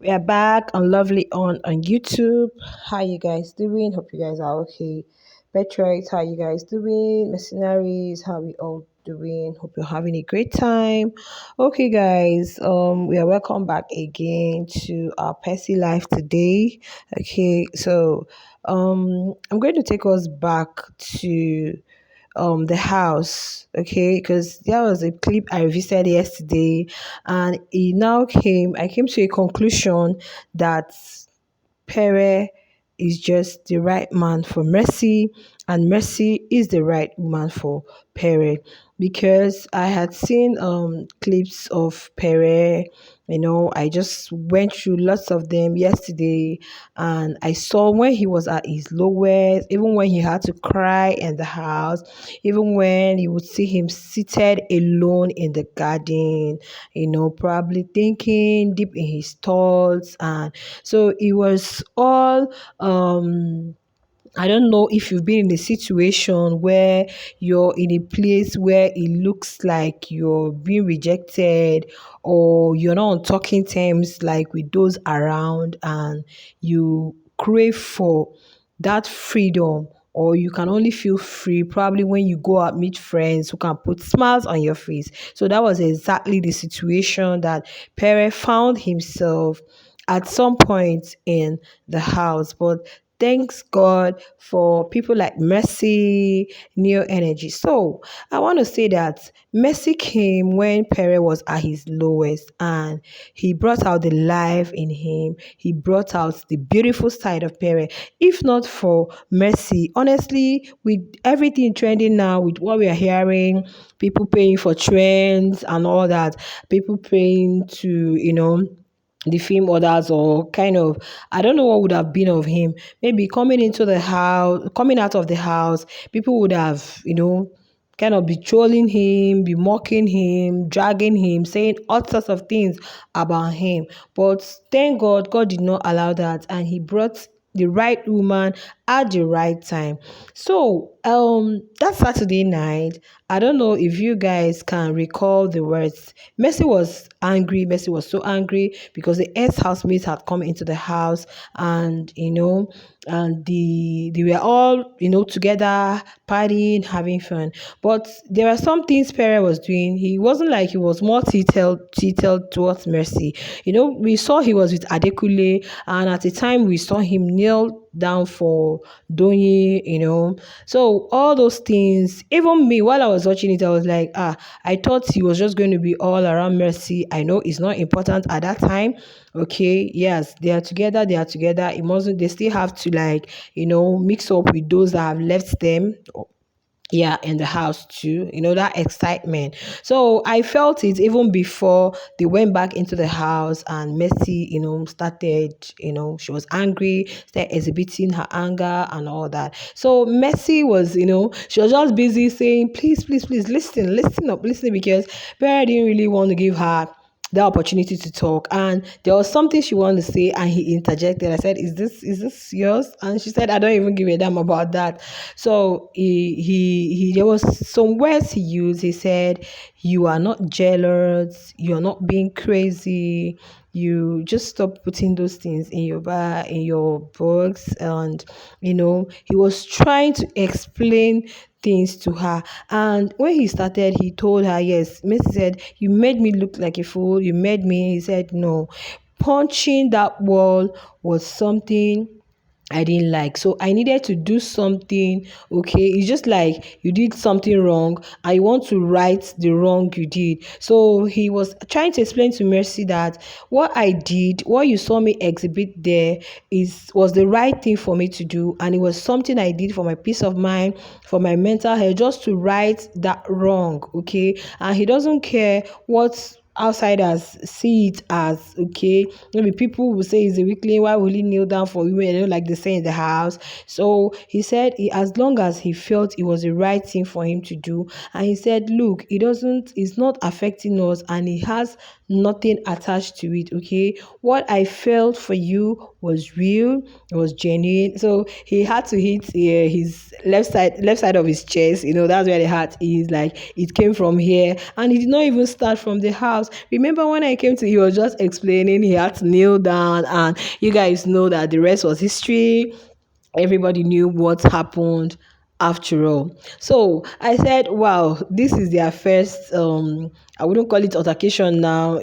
We are back on Lovely on YouTube. How you guys doing? Hope you guys are okay. Petrites, how you guys doing? Mercenaries, how we all doing? Hope you're having a great time. Okay, guys. We are welcome back again to our Percy life today. Okay, so I'm going to take us back to the house, okay, because there was a clip I visited yesterday, and I came to a conclusion that Pere is just the right man for Mercy, and Mercy is the right woman for Pere. Because I had seen clips of Pere, I just went through lots of them yesterday, and I saw when he was at his lowest, even when he had to cry in the house, even when you would see him seated alone in the garden, probably thinking deep in his thoughts. And so it was all I don't know if you've been in a situation where you're in a place where it looks like you're being rejected, or you're not on talking terms like with those around, and you crave for that freedom, or you can only feel free probably when you go out meet friends who can put smiles on your face. So that was exactly the situation that Pere found himself at some point in the house. But thanks God for people like Mercy, New Energy. So I want to say that Mercy came when Pere was at his lowest, and he brought out the life in him. He brought out the beautiful side of Pere. If not for Mercy, honestly, with everything trending now, with what we are hearing, people paying for trends and all that, people paying to, defame others, or kind of, I don't know what would have been of him. Maybe coming out of the house, people would have, kind of be trolling him, be mocking him, dragging him, saying all sorts of things about him. But thank God, God did not allow that, and he brought the right woman at the right time. So that Saturday night, I don't know if you guys can recall the words. Mercy was angry. Mercy was so angry because the ex-housemates had come into the house, and they were all together partying, having fun. But there are some things Pere was doing. He wasn't like he was more detailed towards Mercy. We saw he was with Adekule, and at the time we saw him kneel down for Donye, So all those things, even me, while I was watching it, I was like, I thought he was just going to be all around Mercy. I know it's not important at that time. Okay, yes, they are together, they are together. It mustn't, they still have to, like, mix up with those that have left them, yeah, in the house too, that excitement. So I felt it even before they went back into the house, and Mercy, started, she was angry, started exhibiting her anger and all that. So Mercy was, she was just busy saying, please, please, please, listen up, listen, because Pere didn't really want to give her the opportunity to talk, and there was something she wanted to say, and he interjected. I said, is this yours? And she said, I don't even give a damn about that. So he there was some words he used. He said, you are not jealous, you're not being crazy, you just stop putting those things in your bar, in your books. And he was trying to explain things to her. And when he started, he told her, yes, Messi said, you made me look like a fool, you made me. He said, no, punching that wall was something I didn't like. So I needed to do something. Okay. It's just like you did something wrong. I want to right the wrong you did. So he was trying to explain to Mercy that what I did, what you saw me exhibit there, was the right thing for me to do. And it was something I did for my peace of mind, for my mental health, just to right that wrong. Okay. And he doesn't care what outsiders see it as. Okay, maybe people will say he's a weakling, why will he kneel down for women, like they say in the house. So he said as long as he felt it was the right thing for him to do, and he said, look, it's not affecting us, and it has nothing attached to it. Okay, what I felt for you was real, it was genuine. So he had to hit his left side of his chest. That's where the heart is. Like, it came from here, and it did not even start from the house. Remember when I came to, he was just explaining. He had to kneel down, and you guys know that the rest was history. Everybody knew what happened after all. So I said, wow, this is their first, I wouldn't call it altercation now,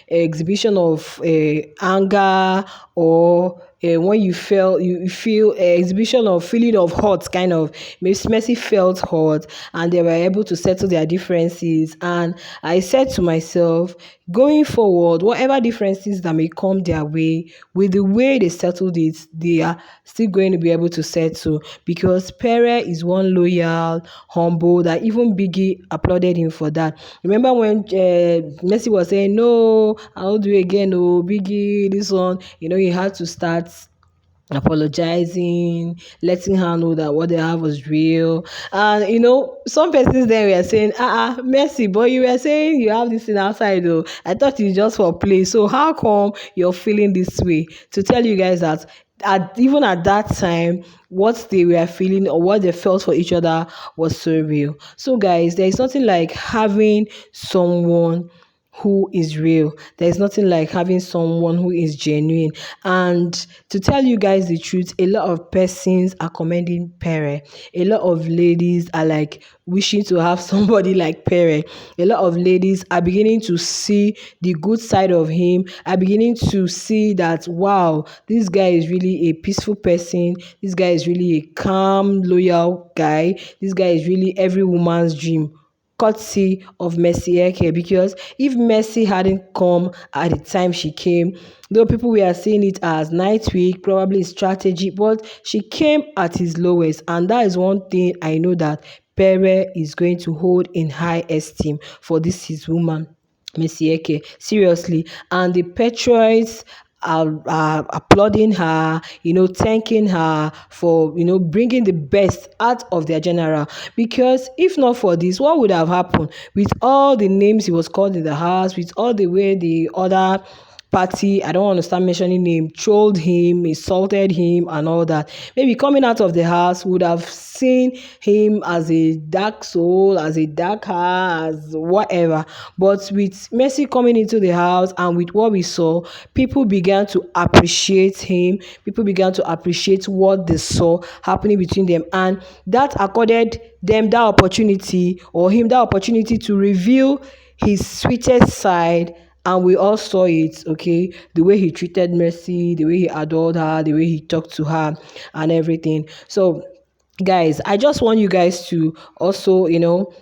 exhibition of anger, or when you feel exhibition of feeling of hurt, kind of. Miss Mercy felt hurt, and they were able to settle their differences. And I said to myself, going forward, whatever differences that may come their way, with the way they settled it, they are still going to be able to settle, because Pere is one loyal, humble, that even Biggie applauded him for that. Remember when Messi was saying, no, I'll do it again, oh, Biggie, this one, he had to start apologizing, letting her know that what they have was real. And some persons then were saying, Mercy, but you were saying you have this thing outside though. I thought it's just for play. So how come you're feeling this way? To tell you guys that even at that time, what they were feeling or what they felt for each other was so real. So guys, there is nothing like having someone who is real. There's nothing like having someone who is genuine. And to tell you guys the truth, a lot of persons are commending Pere. A lot of ladies are like wishing to have somebody like Pere. A lot of ladies are beginning to see the good side of him, are beginning to see that, wow, this guy is really a peaceful person. This guy is really a calm, loyal guy. This guy is really every woman's dream, courtesy of Mercy Eke. Because if Mercy hadn't come at the time she came, though people were seeing it as Nightwing, probably strategy, but she came at his lowest. And that is one thing I know that Pere is going to hold in high esteem for this his woman, Mercy Eke. Seriously. And the patriots are applauding her, thanking her for, bringing the best out of their general. Because if not for this, what would have happened with all the names he was called in the house, with all the way the other party, I don't want to start mentioning name, trolled him, insulted him, and all that. Maybe coming out of the house would have seen him as a dark soul, as a dark heart, as whatever. But with Mercy coming into the house and with what we saw, people began to appreciate him. People began to appreciate what they saw happening between them. And that accorded them that opportunity, or him that opportunity, to reveal his sweetest side. And we all saw it, okay? The way he treated Mercy, the way he adored her, the way he talked to her, and everything. So, guys, I just want you guys to also,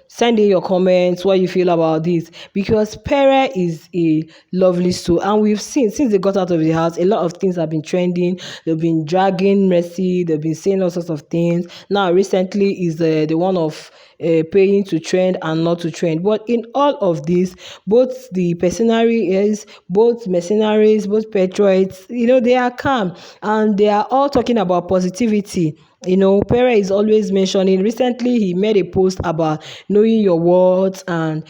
send in your comments what you feel about this, because Pere is a lovely soul, and we've seen since they got out of the house, a lot of things have been trending. They've been dragging Mercy, they've been saying all sorts of things. Now, recently is the one of paying to trend and not to trend. But in all of this, both the mercenaries, both patriots, they are calm, and they are all talking about positivity. Pere is always mentioning. Recently, he made a post about knowing your words, and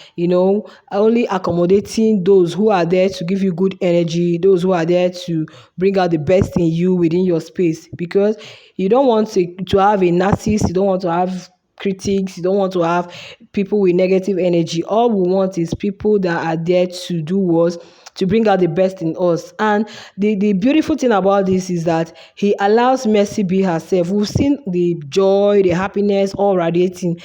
only accommodating those who are there to give you good energy, those who are there to bring out the best in you within your space. Because you don't want to have a narcissist, you don't want to have critics, you don't want to have people with negative energy. All we want is people that are there to do what, to bring out the best in us. And the beautiful thing about this is that he allows Mercy be herself. We've seen the joy, the happiness all radiating.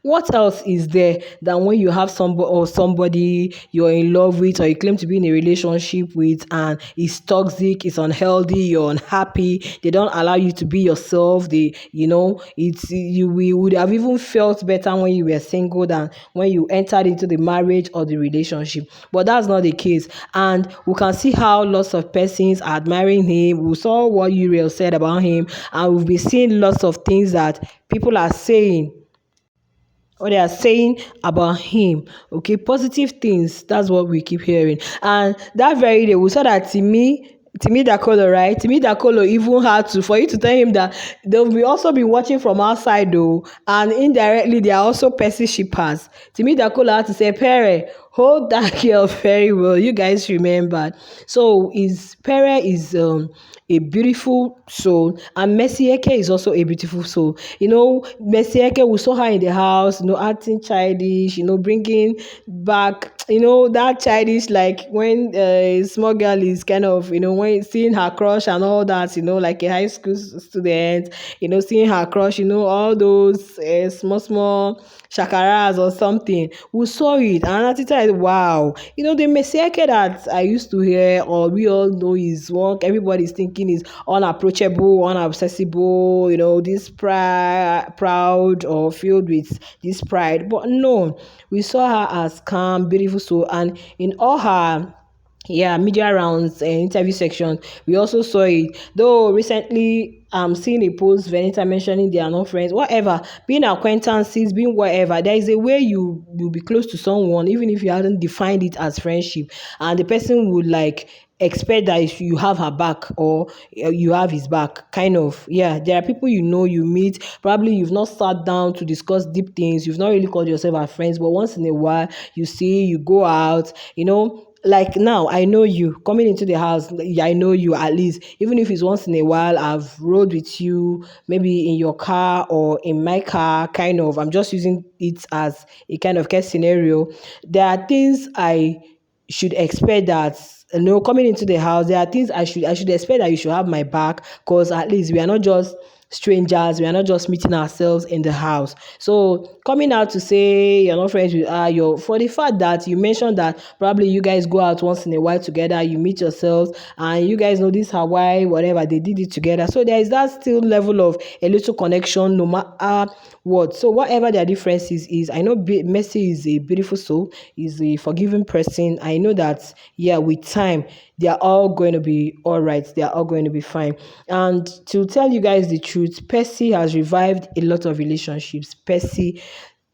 What else is there than when you have somebody you're in love with, or you claim to be in a relationship with, and it's toxic, it's unhealthy, you're unhappy, they don't allow you to be yourself. We would have even felt better when you were single than when you entered into the marriage or the relationship. But that's not the case. And we can see how lots of persons are admiring him. We saw what Uriel said about him, and we've been seeing lots of things that people are saying, what they are saying about him. Okay, positive things. That's what we keep hearing. And that very day, we saw that Timi Dakolo, right? Timi Dakolo even had to, for you to tell him that they'll be also be watching from outside though, and indirectly they are also Percy shippers. Timi Dakolo had to say, Pere, hold that girl very well. You guys remember. So is Pere is a beautiful soul, and Messieke is also a beautiful soul. Messieke, we saw her in the house, acting childish, bringing back, that childish, like when a small girl is kind of, when seeing her crush and all that, like a high school student, seeing her crush, all those small, small shakaras or something. We saw it, and at the time, wow, the Messieke that I used to hear or we all know is one everybody's thinking is unapproachable, unaccessible, this proud or filled with this pride. But no, we saw her as calm, beautiful soul, and in all her media rounds and interview section, we also saw it. Though recently seeing a post Venita mentioning they are not friends, whatever, being acquaintances, being whatever, there is a way you'll be close to someone even if you haven't defined it as friendship, and the person would like expect that if you have her back or you have his back, kind of. Yeah, there are people you meet, probably you've not sat down to discuss deep things, you've not really called yourself as friends, but once in a while you see, you go out, like now I know you coming into the house. I know you, at least even if it's once in a while I've rode with you, maybe in your car or in my car, kind of. I'm just using it as a kind of case scenario. There are things I should expect that, coming into the house, there are things I should expect that you should have my back, because at least we are not just strangers, we are not just meeting ourselves in the house. So coming out to say you're not friends with her, you're, for the fact that you mentioned that probably you guys go out once in a while together, you meet yourselves and you guys know this Hawaii, whatever, they did it together. So there is that still level of a little connection, no matter what. So whatever their differences is, I know Messi is a beautiful soul, is a forgiving person. I know that, yeah, with time they are all going to be all right, they are all going to be fine. And to tell you guys the truth, Percy has revived a lot of relationships. Percy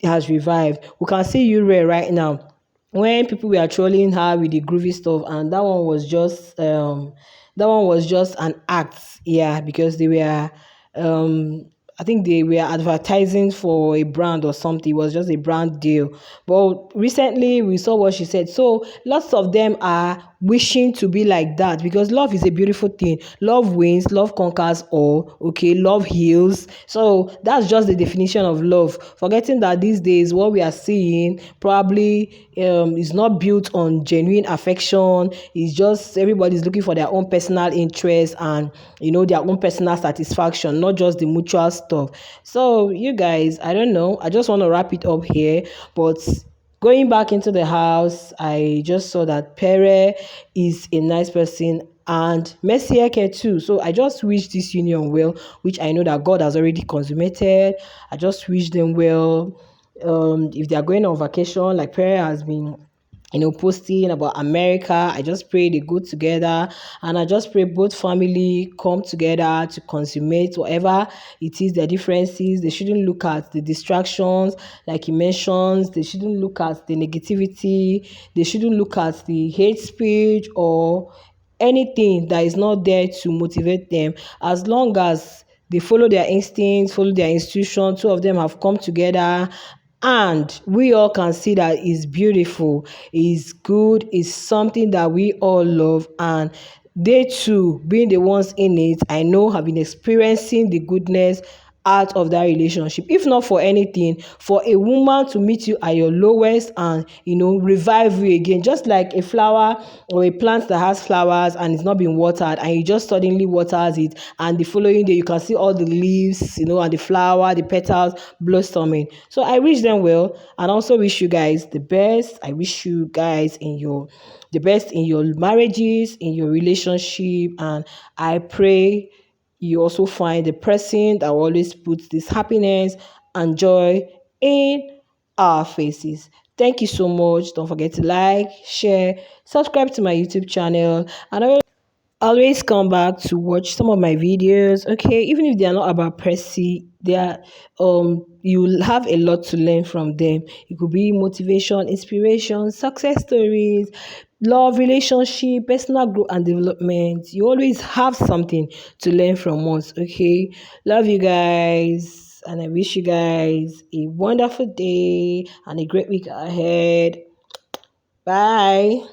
has revived. We can see you right now when people were trolling her with the groovy stuff, and that one was just an act. Yeah, because they were um I think they were advertising for a brand or something. It was just a brand deal. But recently we saw what she said. So lots of them are wishing to be like that, because love is a beautiful thing. Love wins, love conquers all. Okay, love heals. So that's just the definition of love. Forgetting that these days what we are seeing probably is not built on genuine affection. It's just everybody's looking for their own personal interest and their own personal satisfaction, not just the mutual stuff. So you guys, I don't know, I just want to wrap it up here. But going back into the house, I just saw that Pere is a nice person and Messieke too. So I just wish this union well, which I know that God has already consummated. I just wish them well. If they are going on vacation, like Pere has been posting about America, I just pray they go together, and I just pray both family come together to consummate whatever it is their differences. They shouldn't look at the distractions, like he mentions. They shouldn't look at the negativity. They shouldn't look at the hate speech or anything that is not there to motivate them. As long as they follow their instincts, follow their institution, two of them have come together, and we all can see that it's beautiful, it's good, it's something that we all love. And they too, being the ones in it, I know have been experiencing the goodness out of that relationship. If not for anything, for a woman to meet you at your lowest and revive you again, just like a flower or a plant that has flowers and it's not been watered, and you just suddenly waters it, and the following day you can see all the leaves, and the flower, the petals blossoming. So I wish them well, and also wish you guys the best. I wish you guys the best in your marriages, in your relationship, and I pray you also find the person that will always put this happiness and joy in our faces. Thank you so much. Don't forget to like, share, subscribe to my YouTube channel, and I always come back to watch some of my videos. Okay, even if they are not about Percy, they are you'll have a lot to learn from them. It could be motivation, inspiration, success stories, love, relationship, personal growth and development. You always have something to learn from us. Okay, love you guys, and I wish you guys a wonderful day and a great week ahead. Bye.